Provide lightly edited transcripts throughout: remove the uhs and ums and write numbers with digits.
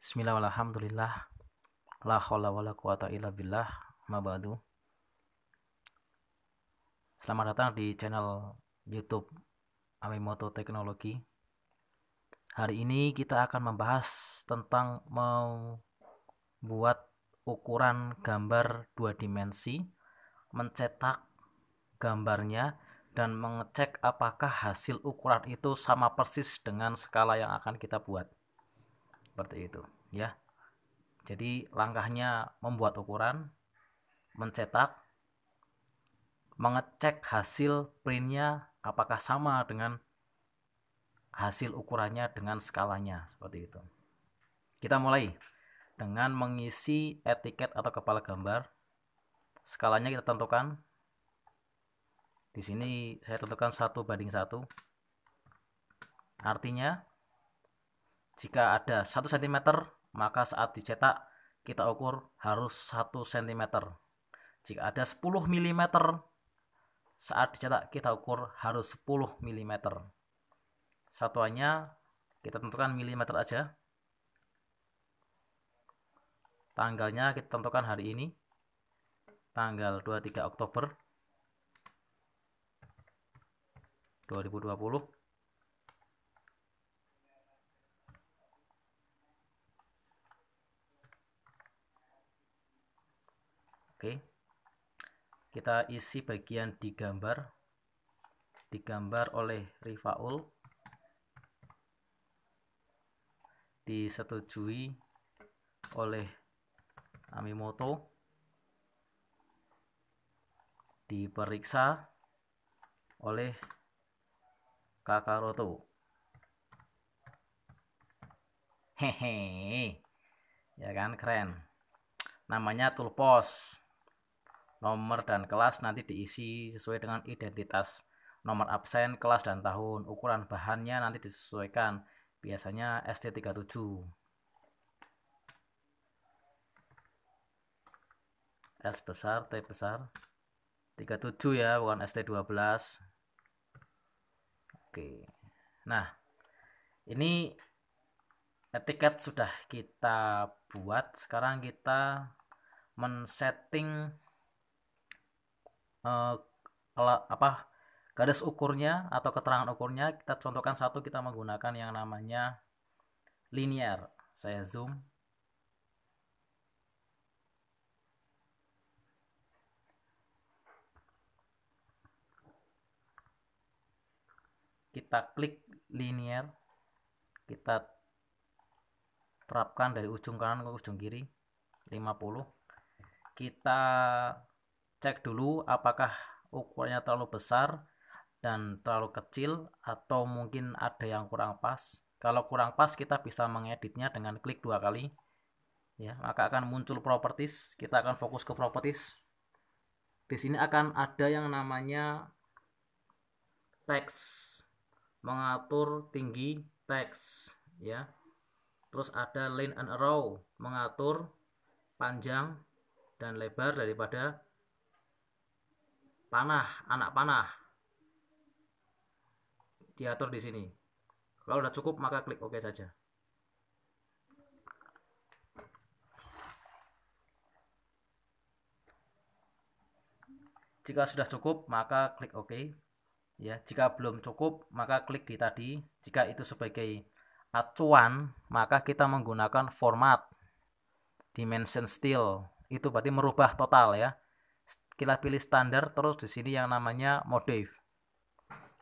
Bismillah walhamdulillah la haula wala quwata illa billah ma ba'du. Selamat datang di channel YouTube Amimoto Teknologi. Hari ini kita akan membahas tentang membuat ukuran gambar dua dimensi, mencetak gambarnya dan mengecek apakah hasil ukuran itu sama persis dengan skala yang akan kita buat. Seperti itu, ya. Jadi langkahnya membuat ukuran, mencetak, mengecek hasil printnya apakah sama dengan hasil ukurannya dengan skalanya, seperti itu. Kita mulai dengan mengisi etiket atau kepala gambar. Skalanya kita tentukan. Di sini saya tentukan 1:1. Artinya jika ada 1 cm, maka saat dicetak kita ukur harus 1 cm. Jika ada 10 mm, saat dicetak kita ukur harus 10 mm. Satuannya kita tentukan milimeter aja. Tanggalnya kita tentukan hari ini, tanggal 23 Oktober 2020. Oke, kita isi bagian digambar oleh Rifaul, disetujui oleh Amimoto, diperiksa oleh Kakaroto. Hehe, ya kan, keren. Namanya toolpost. Nomor dan kelas nanti diisi sesuai dengan identitas. Nomor absen, kelas dan tahun. Ukuran bahannya nanti disesuaikan. Biasanya ST37. S besar, T besar. 37 ya, bukan ST12. Oke. Nah, ini etiket sudah kita buat. Sekarang kita men-setting garis ukurnya atau keterangan ukurnya. Kita contohkan satu, kita menggunakan yang namanya linear. Saya zoom. Kita klik linear, kita terapkan dari ujung kanan ke ujung kiri 50. Kita cek dulu apakah ukurannya terlalu besar dan terlalu kecil atau mungkin ada yang kurang pas. Kalau kurang pas kita bisa mengeditnya dengan klik 2 kali, ya, maka akan muncul properties. Kita akan fokus ke properties. Di sini akan ada yang namanya teks, mengatur tinggi teks, ya. Terus ada line and arrow, mengatur panjang dan lebar daripada panah, anak panah. Diatur di sini. Kalau sudah cukup maka klik OK saja. Jika sudah cukup maka klik OK. Ya, jika belum cukup maka klik di tadi. Jika itu sebagai acuan maka kita menggunakan format dimension style. Itu berarti merubah total, ya. Kita pilih standar, terus di sini yang namanya modif.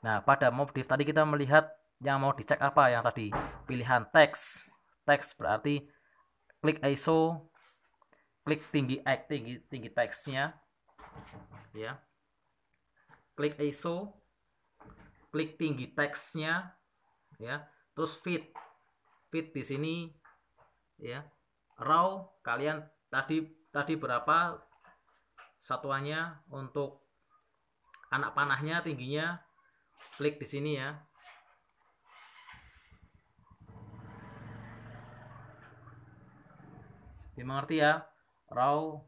Nah, pada modif tadi kita melihat yang mau dicek apa yang tadi? Pilihan teks. Teks berarti klik ISO, klik tinggi teksnya, ya. Klik ISO, klik tinggi teksnya, ya. Terus fit di sini, ya. Raw kalian tadi berapa satuannya untuk anak panahnya, tingginya, klik di sini, ya. Dimengerti ya? Raw.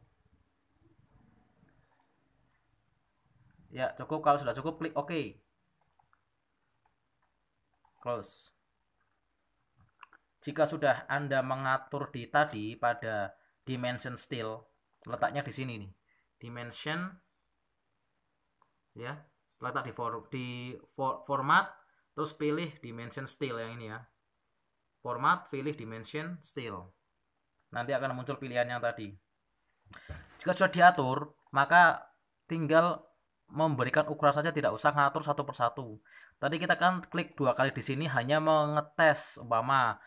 Ya, cukup. Kalau sudah cukup klik OK. Close. Jika sudah Anda mengatur di tadi pada dimension style, letaknya di sini nih. Dimension ya, letak di format, terus pilih dimension style yang ini ya. Format, pilih dimension style. Nanti akan muncul pilihan yang tadi. Jika sudah diatur, maka tinggal memberikan ukuran saja, tidak usah ngatur satu persatu. Tadi kita kan klik 2 kali di sini hanya mengetes umpama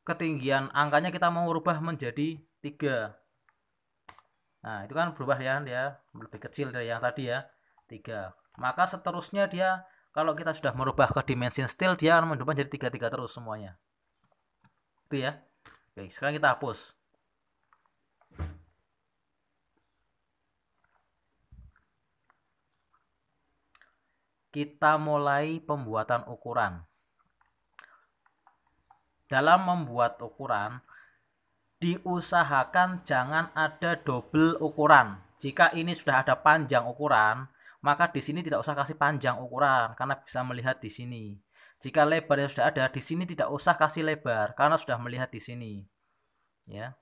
ketinggian angkanya kita mau rubah menjadi 3. Nah, itu kan berubah ya, dia lebih kecil dari yang tadi ya, 3. Maka seterusnya dia kalau kita sudah merubah ke dimension style, dia akan merubah jadi 3 terus semuanya. Itu ya. Oke, sekarang kita hapus. Kita mulai pembuatan ukuran. Dalam membuat ukuran, diusahakan jangan ada double ukuran. Jika ini sudah ada panjang ukuran, maka di sini tidak usah kasih panjang ukuran karena bisa melihat di sini. Jika lebar yang sudah ada, di sini tidak usah kasih lebar karena sudah melihat di sini. Ya.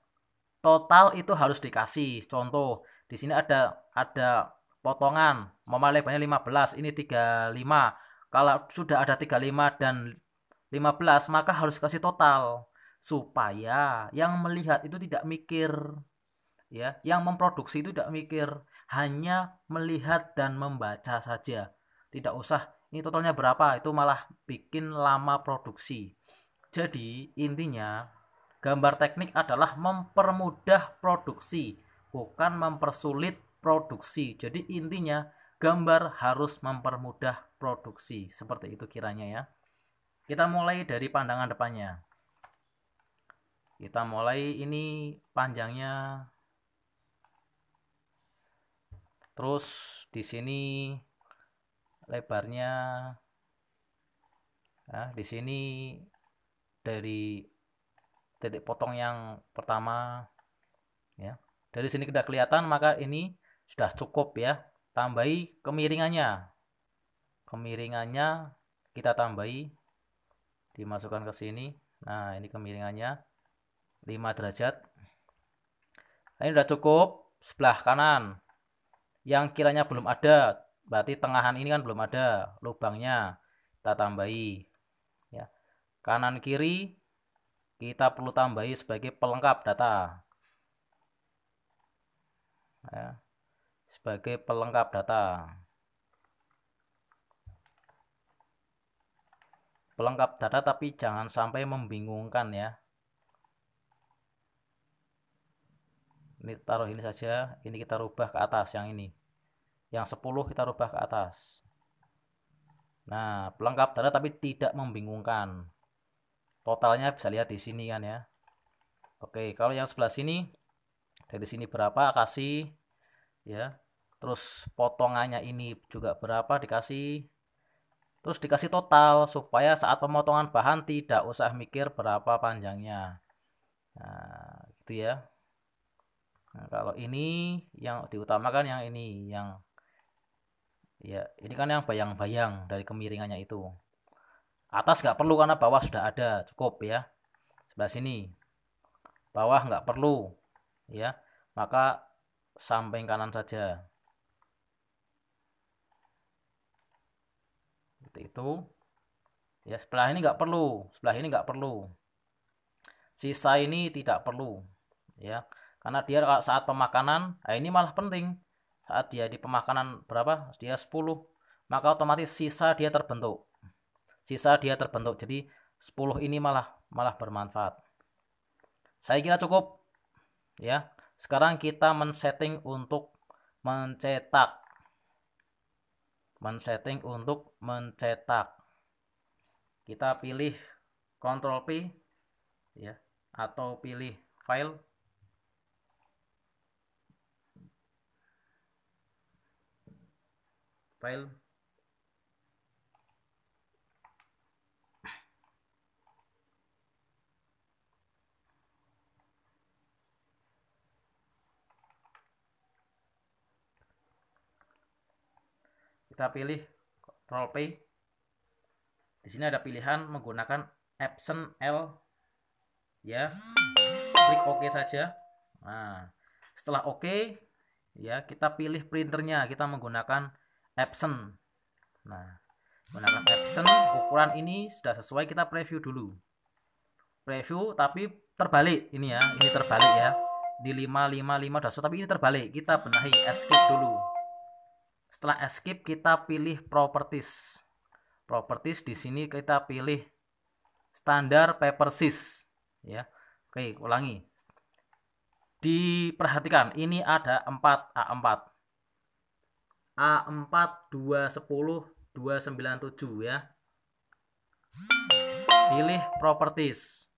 Total itu harus dikasih. Contoh, di sini ada potongan, lebarnya 15, ini 35. Kalau sudah ada 35 dan 15, maka harus kasih total supaya yang melihat itu tidak mikir, ya, yang memproduksi itu tidak mikir, hanya melihat dan membaca saja. Tidak usah ini totalnya berapa, itu malah bikin lama produksi. Jadi intinya gambar teknik adalah mempermudah produksi, bukan mempersulit produksi. Jadi intinya gambar harus mempermudah produksi. Seperti itu kiranya ya. Kita mulai dari pandangan depannya. Kita mulai ini panjangnya. Terus di sini lebarnya. Nah, di sini dari titik potong yang pertama ya. Dari sini sudah kelihatan, maka ini sudah cukup ya. Tambahi kemiringannya. Kemiringannya kita tambahi, dimasukkan ke sini. Nah, ini kemiringannya 5 derajat. Nah, ini sudah cukup. Sebelah kanan yang kiranya belum ada, berarti tengahan ini kan belum ada lubangnya, kita tambahi ya. Kanan kiri kita perlu tambahi sebagai pelengkap data ya. Sebagai pelengkap data. Pelengkap data tapi jangan sampai membingungkan ya. Ini taruh ini saja, ini kita rubah ke atas yang ini. Yang 10 kita rubah ke atas. Nah, pelengkap data tapi tidak membingungkan. Totalnya bisa lihat di sini kan ya. Oke, kalau yang sebelah sini dari sini berapa kasih ya. Terus potongannya ini juga berapa dikasih. Terus dikasih total supaya saat pemotongan bahan tidak usah mikir berapa panjangnya. Nah, gitu ya. Nah, kalau ini yang diutamakan yang ini, yang ya ini kan yang bayang-bayang dari kemiringannya itu. Atas nggak perlu karena bawah sudah ada, cukup ya. Sebelah sini bawah nggak perlu ya, maka samping kanan saja. Seperti itu ya. Sebelah ini nggak perlu, sebelah ini nggak perlu, sisa ini tidak perlu ya, karena dia saat pemakanan, nah ini malah penting. Saat dia di pemakanan berapa, dia 10, maka otomatis sisa dia terbentuk, jadi 10 ini malah malah bermanfaat. Saya kira cukup ya. Sekarang kita men-setting untuk mencetak. Kita pilih Ctrl P ya, atau pilih file. Kita pilih Ctrl P. Di sini ada pilihan menggunakan Epson L, ya. Klik OK saja. Nah, setelah OK, ya kita pilih printernya. Kita menggunakan Epson. Nah, menggunakan Epson, ukuran ini sudah sesuai, kita preview dulu. Preview tapi terbalik ini ya, ini terbalik ya. Di 555 udah sesuai, tapi ini terbalik. Kita benahi, escape dulu. Setelah escape kita pilih properties. Properties di sini kita pilih standar paper size ya. Oke, ulangi. Diperhatikan, ini ada 4 A4. A4 210 297 ya. Pilih properties.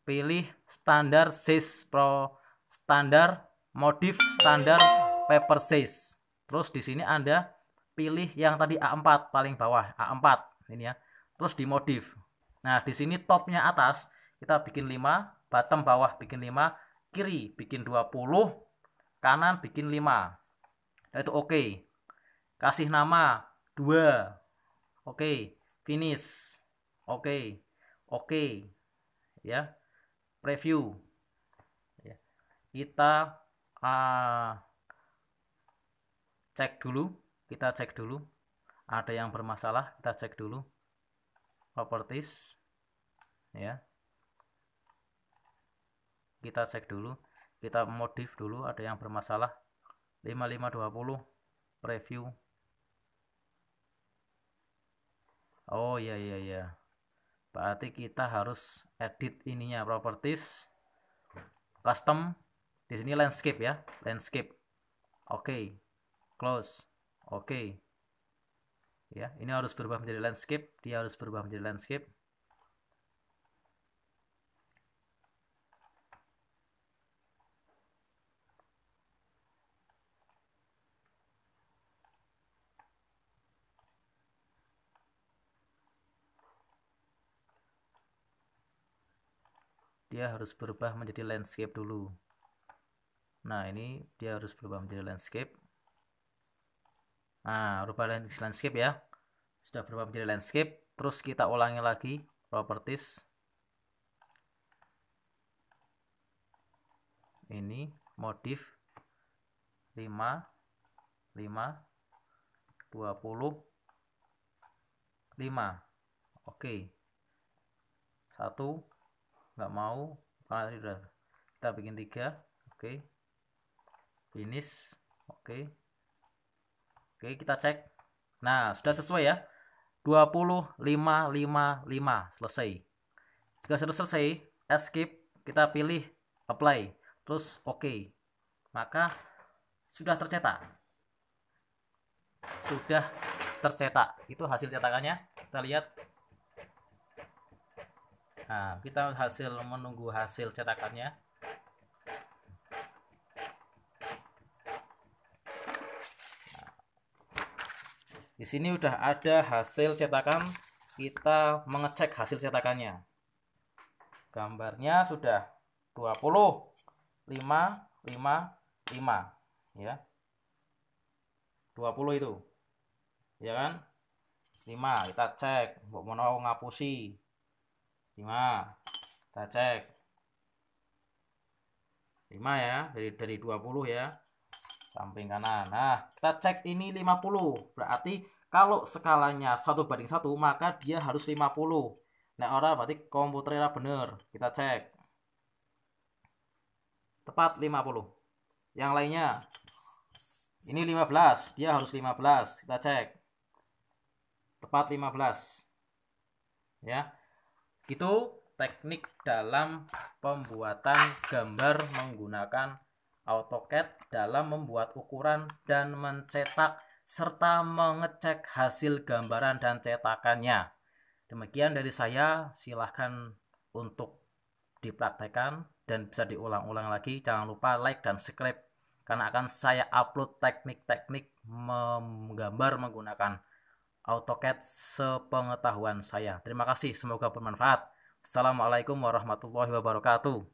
Pilih standar size pro standar modif standar paper size. Terus di sini Anda pilih yang tadi A4 paling bawah, A4 ini ya. Terus dimodif. Nah, di sini topnya atas kita bikin 5, bottom bawah bikin 5, kiri bikin 20, kanan bikin 5. Nah, itu oke. Kasih nama 2. Oke, finish. Oke. Oke. Ya. Preview. Ya. Kita cek dulu, ada yang bermasalah, kita cek dulu properties ya, kita cek dulu, kita modif dulu, ada yang bermasalah. 5520 preview. Oh iya, berarti kita harus edit ininya, properties, custom. Di sini landscape ya, landscape. Oke. Close. Oke. Ya, ini harus berubah menjadi landscape, dia harus berubah menjadi landscape. Dia harus berubah menjadi landscape dulu. Nah, ini dia harus berubah menjadi landscape. Nah, rubah landscape ya. Sudah berubah menjadi landscape. Terus kita ulangi lagi properties. Ini modif 5 5 20 5. Oke. 1 nggak mau, kita bikin 3. Oke. Finish. Oke. Oke, kita cek. Nah, sudah sesuai ya. 20 5 5 5 selesai. Jika sudah selesai, escape, kita pilih apply, terus oke. Maka sudah tercetak. Sudah tercetak. Itu hasil cetakannya. Kita lihat. Nah, kita menunggu hasil cetakannya. Di sini udah ada hasil cetakan, kita mengecek hasil cetakannya. Gambarnya sudah 20 5 5 5 ya. 20 itu. Ya kan? 5 kita cek, mau ngapusi. 5 kita cek. 5 ya, dari 20 ya. Samping kanan. Nah, kita cek ini 50. Berarti kalau skalanya 1:1, maka dia harus 50. Nah, orang berarti komputernya bener. Kita cek. Tepat 50. Yang lainnya. Ini 15. Dia harus 15. Kita cek. Tepat 15. Ya. Itu teknik dalam pembuatan gambar menggunakan AutoCAD dalam membuat ukuran dan mencetak serta mengecek hasil gambaran dan cetakannya. Demikian dari saya, silahkan untuk dipraktekkan dan bisa diulang-ulang lagi. Jangan lupa like dan subscribe karena akan saya upload teknik-teknik menggambar menggunakan AutoCAD sepengetahuan saya. Terima kasih, semoga bermanfaat. Assalamualaikum warahmatullahi wabarakatuh.